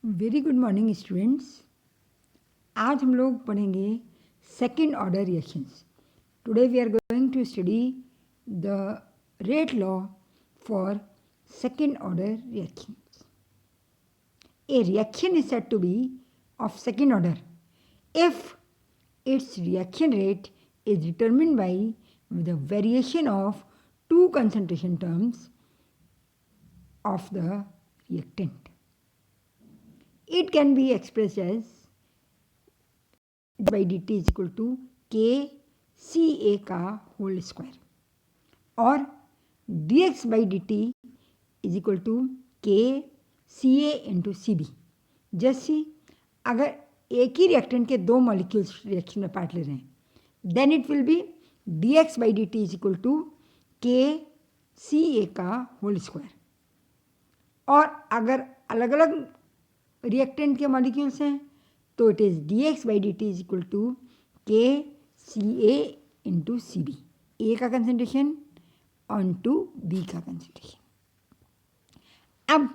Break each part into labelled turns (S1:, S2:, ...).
S1: Very good morning students. आज हम लोग पढ़ेंगे second order reactions. Today we are going to study the rate law for second order reactions. A reaction is said to be of second order if its reaction rate is determined by the variation of two concentration terms of the reactant. It can be expressed as by dt is equal to k ca का whole square और dx by dt is equal to k ca into C B. जैसे अगर एक ही reactant के दो molecules reaction में part ले रहे हैं then it will be dx by dt is equal to K C ए का होल स्क्वायर। और अगर अलग अलग रिएक्टेंट के मॉलिक्यूल्स हैं तो it is dx by dt is equal to K C A into C B. A का concentration on to B का कंसनट्रेशन। अब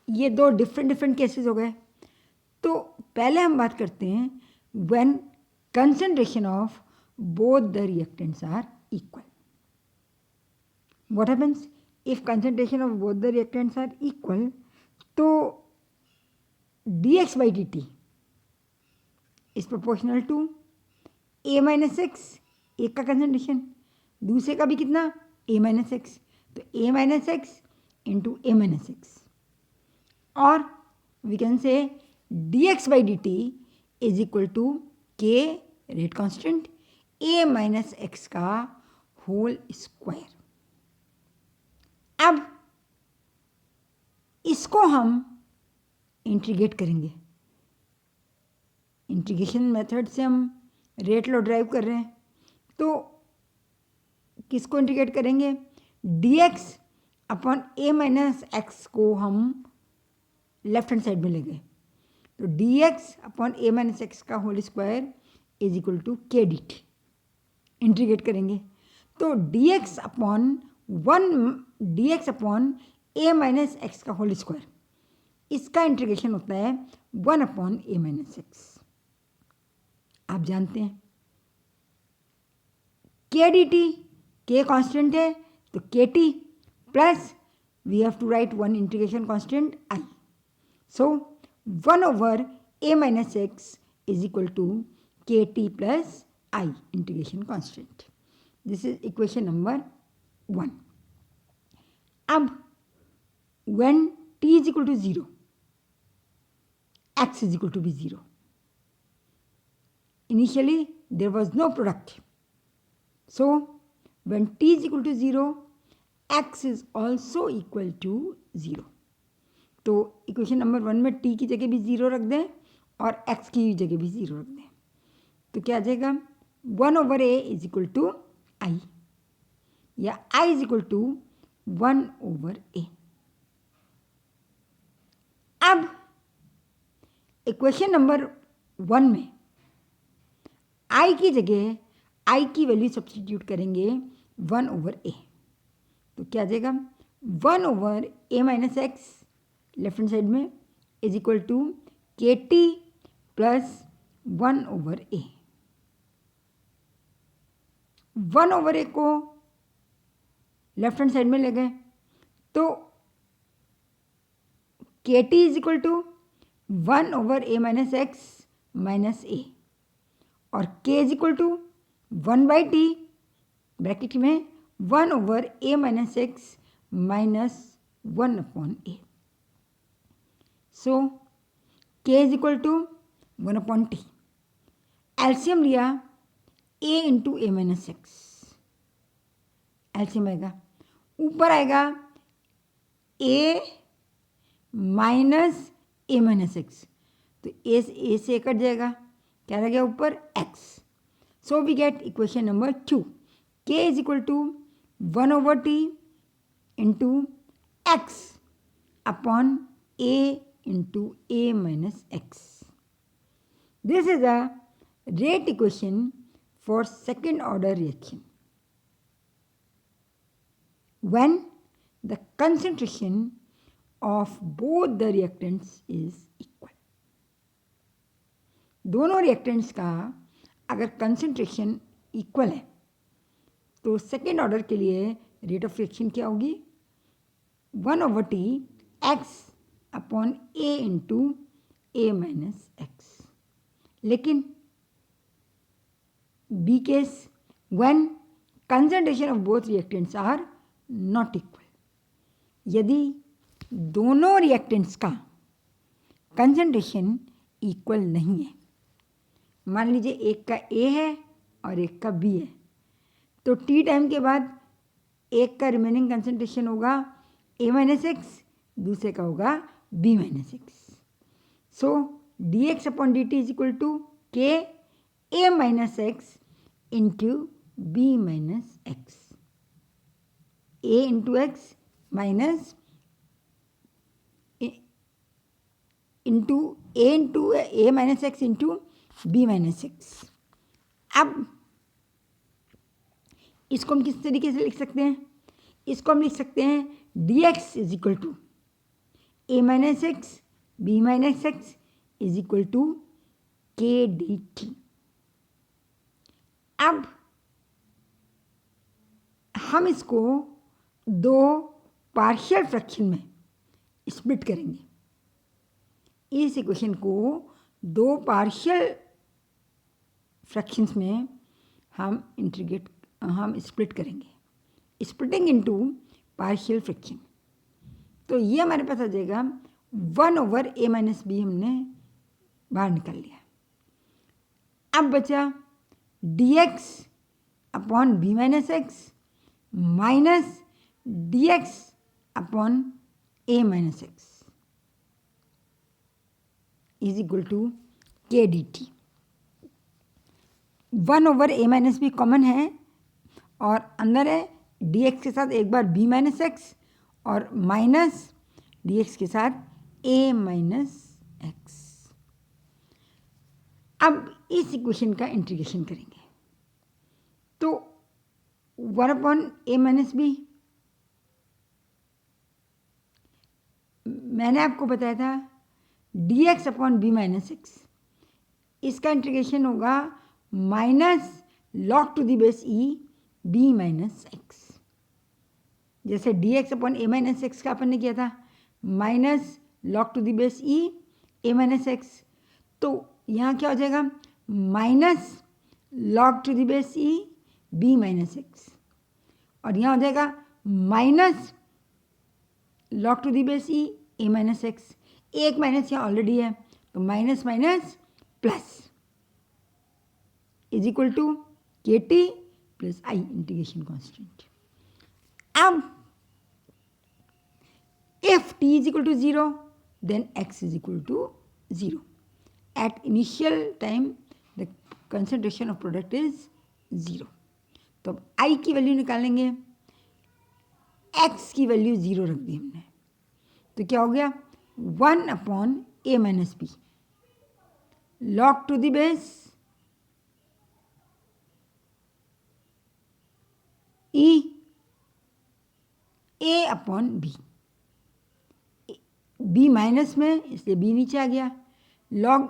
S1: ये दो डिफरेंट केसेस हो गए। तो पहले हम बात करते हैं when concentration of both the reactants are equal. What happens if concentration of both the reactants are equal? तो dx by dt is proportional to a minus x, एक का कंसंट्रेशन, दूसरे का भी कितना a माइनस एक्स, तो a minus x into a minus x. और we can say dx by dt is equal to k rate constant a minus x का whole square. अब इसको हम इंटीग्रेट करेंगे। इंटीग्रेशन मेथड से हम रेट लॉ ड्राइव कर रहे हैं तो किसको इंटीग्रेट करेंगे? dx upon a minus x को हम लेफ्ट हैंड साइड में ले गए तो dx upon a minus x का whole square is equal to k d t. Integrate करेंगे तो dx upon a minus x का होल स्क्वायर, इसका इंटीग्रेशन होता है 1 अपॉन a माइनस एक्स। आप जानते हैं के डी टी, के कॉन्स्टेंट है तो के T plus we have to write one integration constant I. So 1 over a minus x is equal to kt plus I integration constant. This is equation number 1. अब when t is equal to 0, x is equal to be 0. Initially there was no product. So when t is equal to 0, x is also equal to 0. तो equation number 1 में t की जगह भी 0 रख दें और x की जगह भी 0 रख दें तो क्या आ जाएगा? 1 over a is equal to I या i is equal to 1 over a। अब इक्वेशन नंबर 1 में i की जगह i की वैल्यू सब्स्टिट्यूट करेंगे 1 over a तो क्या आ जाएगा? 1 over a minus x left hand side में is equal to k T plus 1 over a। 1 over a को लेफ्ट हैंड साइड में ले गए तो के t is equal to 1 over a minus x minus a और k is equal to 1 by t bracket में 1 over a minus x minus 1 upon a। So k is equal to 1 upon t. एल्सियम लिया a into a minus x, LCM आएगा ऊपर आएगा a minus a minus x तो a से cut जाएगा, क्या रह गया ऊपर x। So we get equation number 2 k is equal to 1 over t into x upon a into a minus x. This is a rate equation for second order reaction. When the concentration of both the reactants is equal. दोनों reactants का अगर concentration equal है तो second order के लिए rate of reaction क्या होगी? 1/T x upon A into A minus x. लेकिन B case when concentration of both reactants are not equal, यदि दोनों रिएक्टेंट्स का कंसंट्रेशन इक्वल नहीं है, मान लीजिए एक का A है और एक का B है, तो T टाइम के बाद एक का रिमेनिंग कंसंट्रेशन होगा A माइनस एक्स, दूसरे का होगा B minus x. So dx upon dt is equal to k A minus x into B minus x. A into x minus into A minus x into B minus x. अब इसको हम किस तरीके से लिख सकते हैं? इसको हम लिख सकते हैं dx is equal to A minus x B minus x is equal to k dt। अब हम इसको दो पार्शियल फ्रैक्शन में स्प्लिट करेंगे। इस इक्वेशन को दो पार्शियल फ्रैक्शंस में हम स्प्लिट करेंगे, स्प्लिटिंग इनटू पार्शियल फ्रैक्शन। तो ये हमारे पास आ जाएगा 1/A माइनस बी, हमने बाहर निकाल लिया। अब बचा dx upon B minus x minus dx upon A minus x is equal to k dt। 1/A minus b common है और अंदर है dx के साथ एक बार B माइनस एक्स और माइनस dx के साथ A माइनस एक्स। अब इस इक्वेशन का इंटीग्रेशन करेंगे तो 1/A माइनस बी, मैंने आपको बताया था dx upon B minus x, इसका इंटीग्रेशन होगा minus log to the base e B minus x. जैसे dx upon A minus x का अपन ने किया था minus log to the base e A minus x, तो यहाँ क्या हो जाएगा minus log to the base e B minus x, और यहाँ हो जाएगा minus log to the base e A minus x. एक माइनस यहाँ ऑलरेडी है तो minus minus plus is equal to KT plus I integration constant. अब if t is equal to 0 then x is equal to 0. At initial time the concentration of product is 0. तो अब I की value निकालेंगे, x की value 0 रख दी हमने, तो क्या हो गया 1/A minus b log to the base e A upon b, b minus में इसलिए b नीचे आ गया, log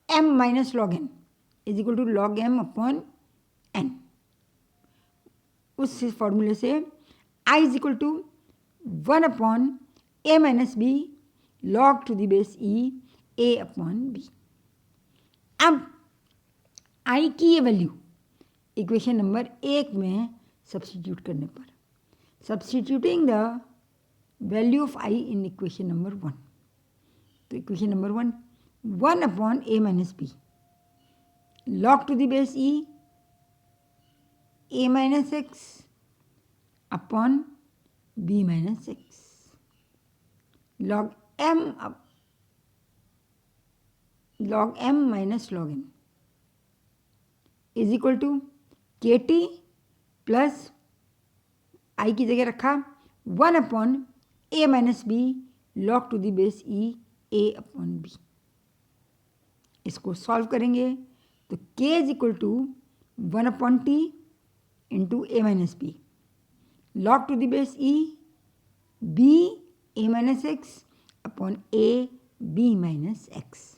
S1: m minus log n is equal to log m upon n। उस फॉर्मूले से I is equal to 1/A minus b log to the base e A upon b. अब I की ये वैल्यू इक्वेशन नंबर 1 में substitute करने पर, substituting the value of I in equation number 1, तो equation number 1/A minus b log to the base e A minus x upon B minus x log m minus log n is equal to KT plus I की जगह रखा 1/A minus b log to the base e A upon b. इसको solve करेंगे तो K is equal to 1/T into A minus b log to the base e B a minus x upon a b minus x.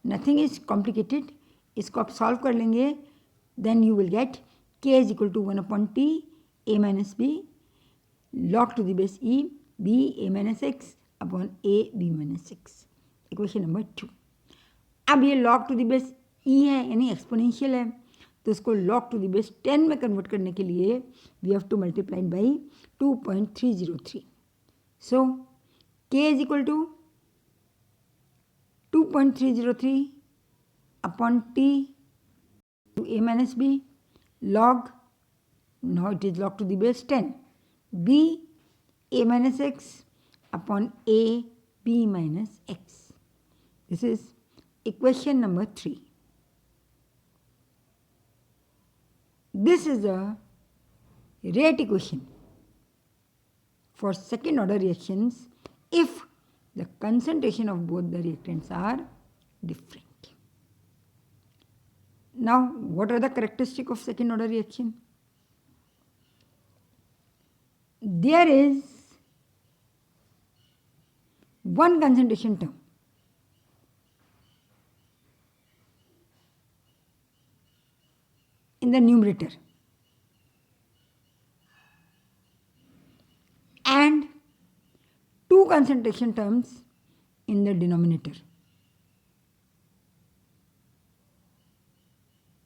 S1: Nothing is complicated. इसको आप solve कर लेंगे, then you will get k is equal to 1 upon t a minus b log to the base e b a minus x upon a b minus x. Equation number 2. अब ये log to the base e है यानी exponential है, तो इसको log to the base 10 में convert करने के लिए we have to multiply by 2.303. So k is equal to 2.303 upon t to a minus b log, now it is log to the base 10, b a minus x upon a b minus x. This is equation number 3. This is a rate equation for second order reactions if the concentration of both the reactants are different. Now, what are the characteristics of second order reaction? There is one concentration term in the numerator and two concentration terms in the denominator.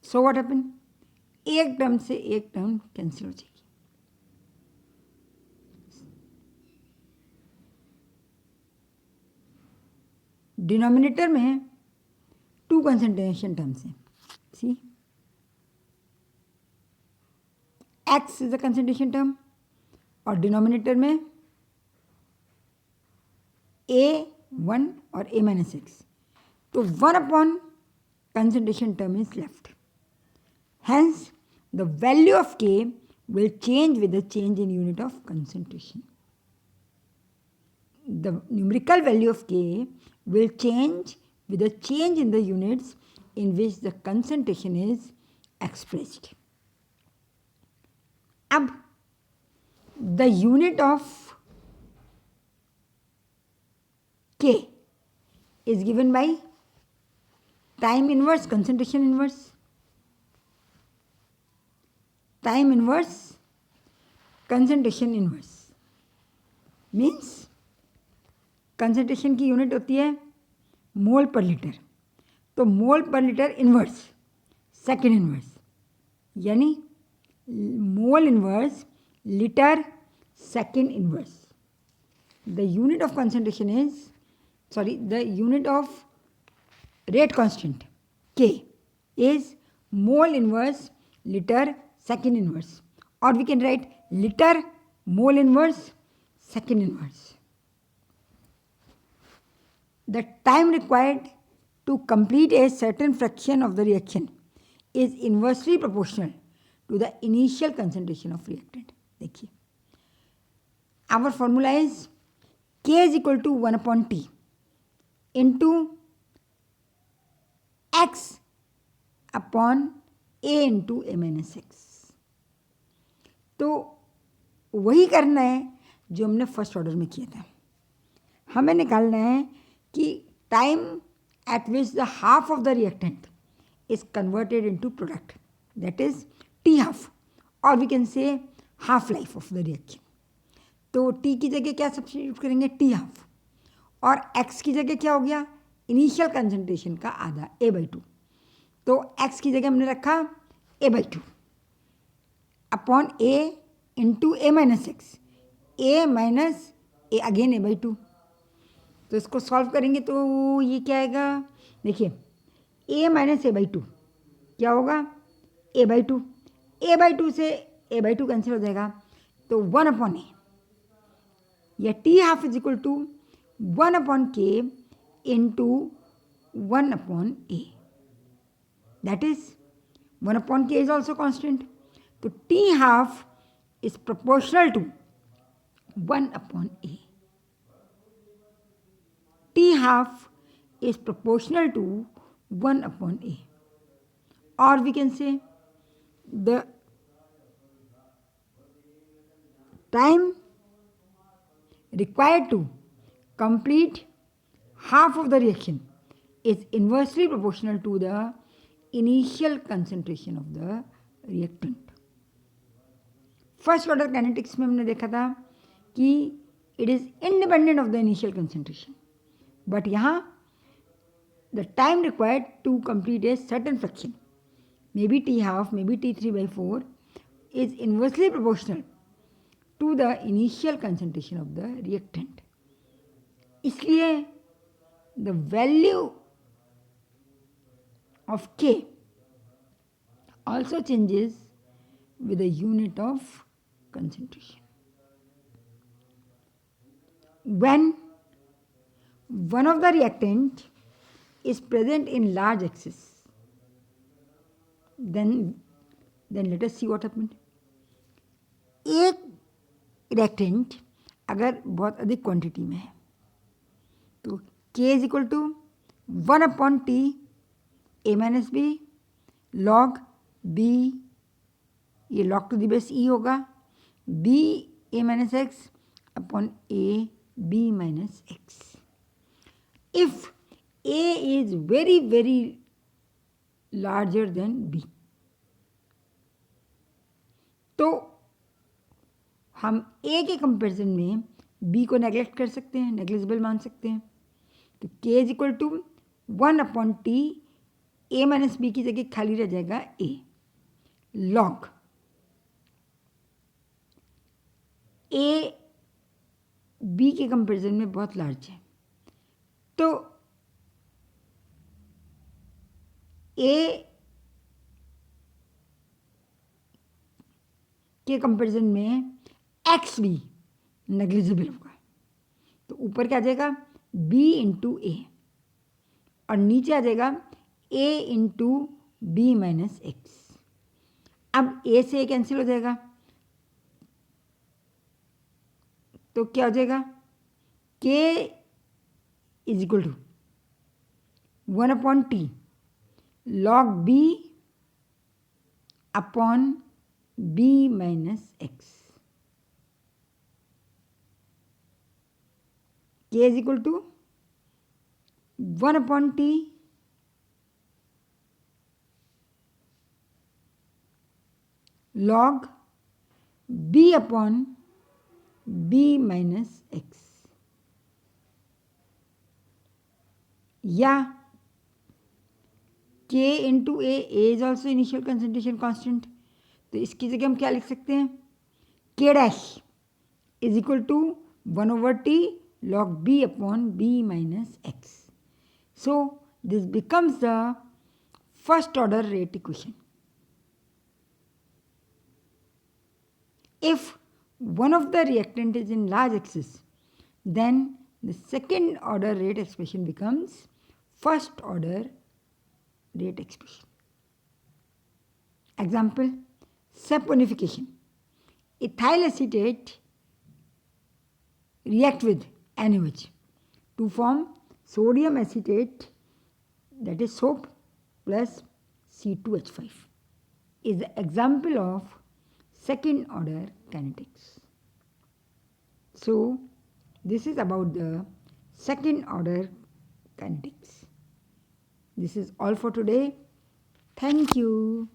S1: So what happened? एक term से एक term cancel हो जाएगी. Denominator में to concentration terms हैं. See x is the concentration term और denominator में a1 और a minus x. तो 1 upon concentration term is left. Hence, the value of K will change with the change in unit of concentration. The numerical value of K will change with the change in the units in which the concentration is expressed. अब the unit of K is given by time inverse, concentration inverse. Time inverse, concentration inverse means concentration की unit होती है मोल पर litre, तो मोल पर litre inverse second inverse यानी mole inverse litre second inverse. The unit of concentration is, the unit of rate constant K is mole inverse liter second inverse, or we can write liter mole inverse second inverse. The time required to complete a certain fraction of the reaction is inversely proportional to the initial concentration of reactant. देखिए, our formula is K is equal to 1 upon T into x upon a into a minus x. तो वही करना है जो हमने first order में किया था. हमें निकालना है कि time at which the half of the reactant is converted into product, that is t half, और we can say half life of the reaction. तो टी की जगह क्या सब्स्टिट्यूट करेंगे? T half. और एक्स की जगह क्या हो गया? इनिशियल कंसंट्रेशन का आधा a/2. तो एक्स की जगह हमने रखा a/2 upon a into a minus x, a minus a again a/2. तो इसको सॉल्व करेंगे तो ये क्या आएगा? देखिए, a माइनस a/2 क्या होगा? a/2. a/2 से a/2 कैंसिल हो जाएगा, तो 1 अपॉन a या t half is equal to 1 upon k into 1 upon a. That is 1 upon k is also constant. तो t half is proportional to 1 upon a. T half is proportional to 1 upon a. Or we can say the time required to complete half of the reaction is inversely proportional to the initial concentration of the reactant. First order kinetics में हमने देखा था कि it is independent of the initial concentration, but यहाँ the time required to complete a certain fraction, may be T½ may be T3/4, is inversely proportional to the initial concentration of the reactant. इसलिए the value of K also changes with the unit of concentration. When one of the reactant is present in large excess, then let us see what happened. एक reactant अगर बहुत अधिक quantity में है तो K is equal to 1/T A-B log B, ये log to the base E होगा, B A-X अपॉन A B-X. If A is very very larger than B, तो हम A के कंपेरिजन में B को नेग्लेक्ट कर सकते हैं, नेग्लिजिबल मान सकते हैं. तो K is equal to 1/T A-B की जगह खाली रह जाएगा A log A B के कंपेरिजन में बहुत लार्ज है, तो A के कंपेरिजन में XB नेग्लिजिबल होगा. तो ऊपर क्या आ जाएगा B इंटू A और नीचे आ जाएगा A इंटू B-X. अब A से A कैंसिल हो जाएगा, तो क्या हो जाएगा K is equal to 1/T log B upon B-X. K is equal to 1/T log B upon B-X. या K into A is also initial concentration constant, तो इसकी जगह हम क्या लिख सकते हैं K dash is equal to 1/T log B upon B-X. So this becomes the first order rate equation. If one of the reactant is in large excess, then the second order rate expression becomes first order rate expression. Example, saponification. Ethyl acetate react with NaOH to form sodium acetate, that is soap, plus C2H5 is the example of second order kinetics. So this is about the second order kinetics. This is all for today. Thank you.